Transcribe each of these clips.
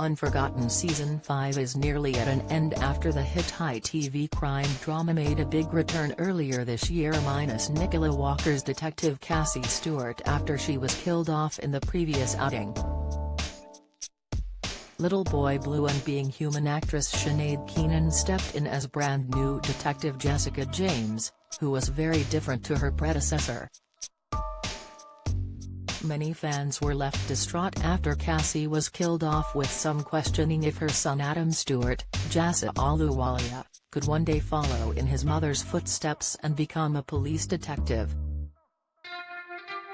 Unforgotten Season 5 is nearly at an end after the hit high TV crime drama made a big return earlier this year minus Nicola Walker's detective Cassie Stewart after she was killed off in the previous outing. Little Boy Blue and Being Human actress Sinead Keenan stepped in as brand new Detective Jessica James, who was very different to her predecessor. Many fans were left distraught after Cassie was killed off, with some questioning if her son Adam Stewart, Jasa Ahluwalia, could one day follow in his mother's footsteps and become a police detective.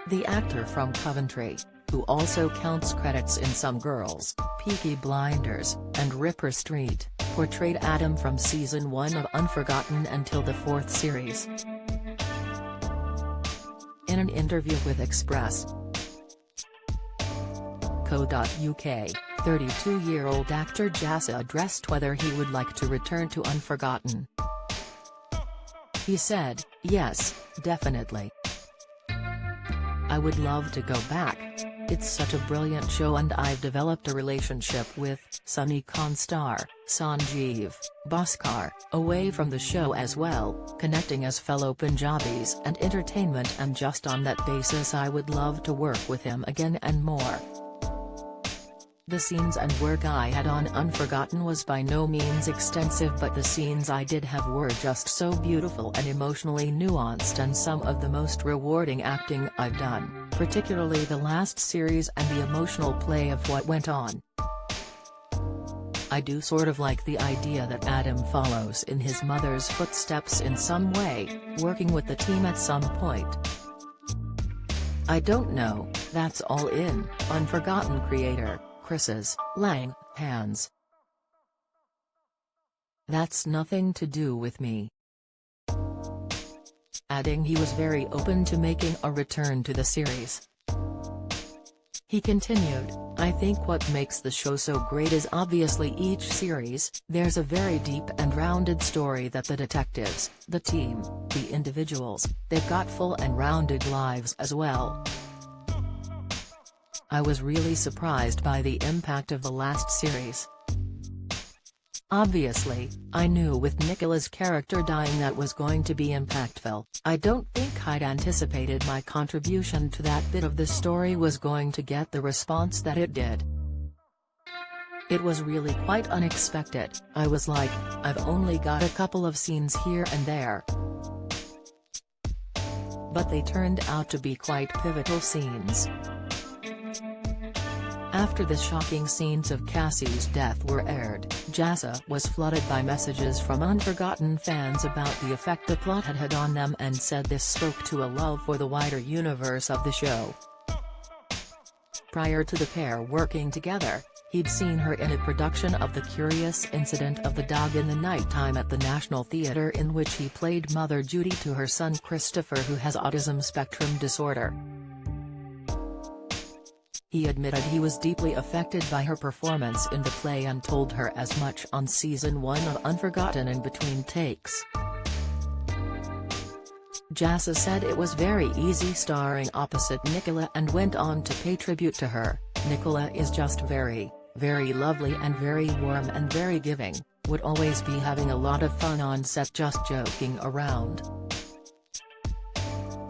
The actor from Coventry, who also counts credits in Some Girls, Peaky Blinders, and Ripper Street, portrayed Adam from Season 1 of Unforgotten until the 4th series. In an interview with Express.co.uk, 32-year-old actor Jasa addressed whether he would like to return to Unforgotten. He said, "Yes, definitely. I would love to go back. It's such a brilliant show and I've developed a relationship with Sunny Khan star, Sanjeev Bhaskar, away from the show as well, connecting as fellow Punjabis and entertainment, and just on that basis I would love to work with him again and more." The scenes and work I had on Unforgotten was by no means extensive, but the scenes I did have were just so beautiful and emotionally nuanced, and some of the most rewarding acting I've done, particularly the last series and the emotional play of what went on. I do sort of like the idea that Adam follows in his mother's footsteps in some way, working with the team at some point. I don't know, that's all in Unforgotten creator Chris's Lang hands. That's nothing to do with me. Adding he was very open to making a return to the series. He continued, "I think what makes the show so great is obviously each series, there's a very deep and rounded story that the detectives, the team, the individuals, they've got full and rounded lives as well. I was really surprised by the impact of the last series. Obviously, I knew with Nicola's character dying that was going to be impactful. I don't think I'd anticipated my contribution to that bit of the story was going to get the response that it did. It was really quite unexpected. I was like, I've only got a couple of scenes here and there. But they turned out to be quite pivotal scenes." After the shocking scenes of Cassie's death were aired, Jasa was flooded by messages from Unforgotten fans about the effect the plot had had on them, and said this spoke to a love for the wider universe of the show. Prior to the pair working together, he'd seen her in a production of The Curious Incident of the Dog in the Nighttime at the National Theatre, in which he played Mother Judy to her son Christopher, who has autism spectrum disorder. He admitted he was deeply affected by her performance in the play and told her as much on Season 1 of Unforgotten in between takes. Jasa said it was very easy starring opposite Nicola and went on to pay tribute to her. "Nicola is just very, very lovely and very warm and very giving, would always be having a lot of fun on set, just joking around.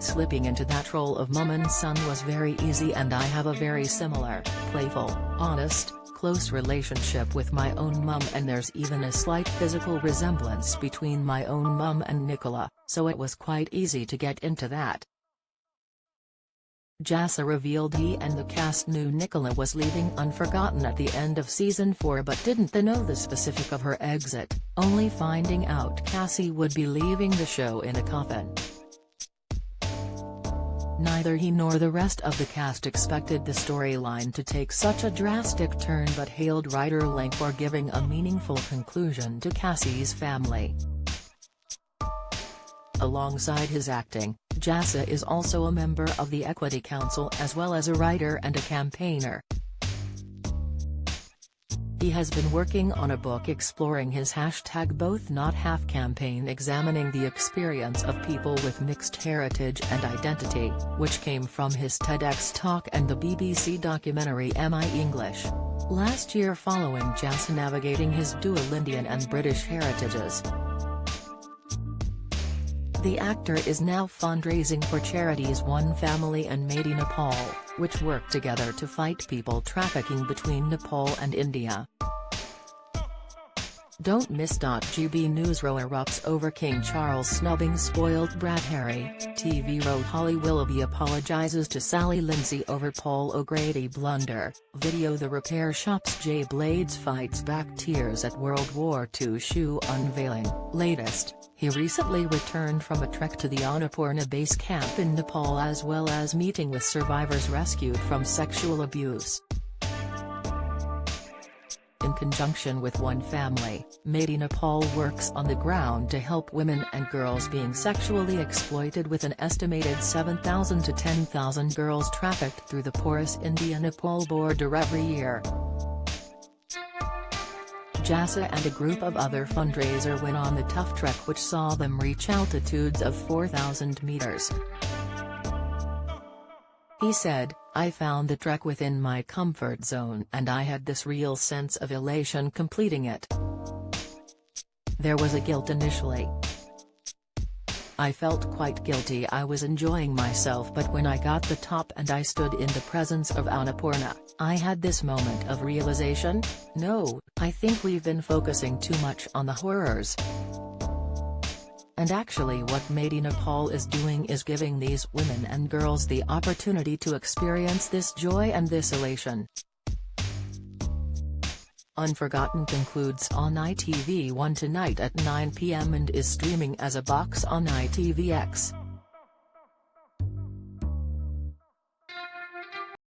Slipping into that role of mum and son was very easy, and I have a very similar, playful, honest, close relationship with my own mum, and there's even a slight physical resemblance between my own mum and Nicola, so it was quite easy to get into that." Jasa revealed he and the cast knew Nicola was leaving Unforgotten at the end of Season 4 but didn't know the specific of her exit, only finding out Cassie would be leaving the show in a coffin. Neither he nor the rest of the cast expected the storyline to take such a drastic turn, but hailed writer Lang for giving a meaningful conclusion to Cassie's family. Alongside his acting, Jasa is also a member of the Equity Council as well as a writer and a campaigner. He has been working on a book exploring his #BothNotHalf campaign, examining the experience of people with mixed heritage and identity, which came from his TEDx talk and the BBC documentary Am I English? last year following Jasa navigating his dual Indian and British heritages. The actor is now fundraising for charities One Family and Made in Nepal, which work together to fight people trafficking between Nepal and India. Don't miss. GB News row erupts over King Charles snubbing spoiled brat Harry. TV row Holly Willoughby apologizes to Sally Lindsay over Paul O'Grady blunder. Video The repair shop's Jay Blades fights back tears at World War II shoe unveiling. Latest, he recently returned from a trek to the Annapurna base camp in Nepal as well as meeting with survivors rescued from sexual abuse. In conjunction with One Family, Made in Nepal works on the ground to help women and girls being sexually exploited, with an estimated 7,000 to 10,000 girls trafficked through the porous India-Nepal border every year. Jasa and a group of other fundraisers went on the tough trek, which saw them reach altitudes of 4,000 meters. He said, "I found the trek within my comfort zone and I had this real sense of elation completing it. There was a guilt initially. I felt quite guilty. I was enjoying myself, but when I got the top and I stood in the presence of Annapurna, I had this moment of realization, no, I think we've been focusing too much on the horrors. And actually what Made in Nepal is doing is giving these women and girls the opportunity to experience this joy and this elation." Unforgotten concludes on ITV1 tonight at 9 p.m. and is streaming as a box on ITVX.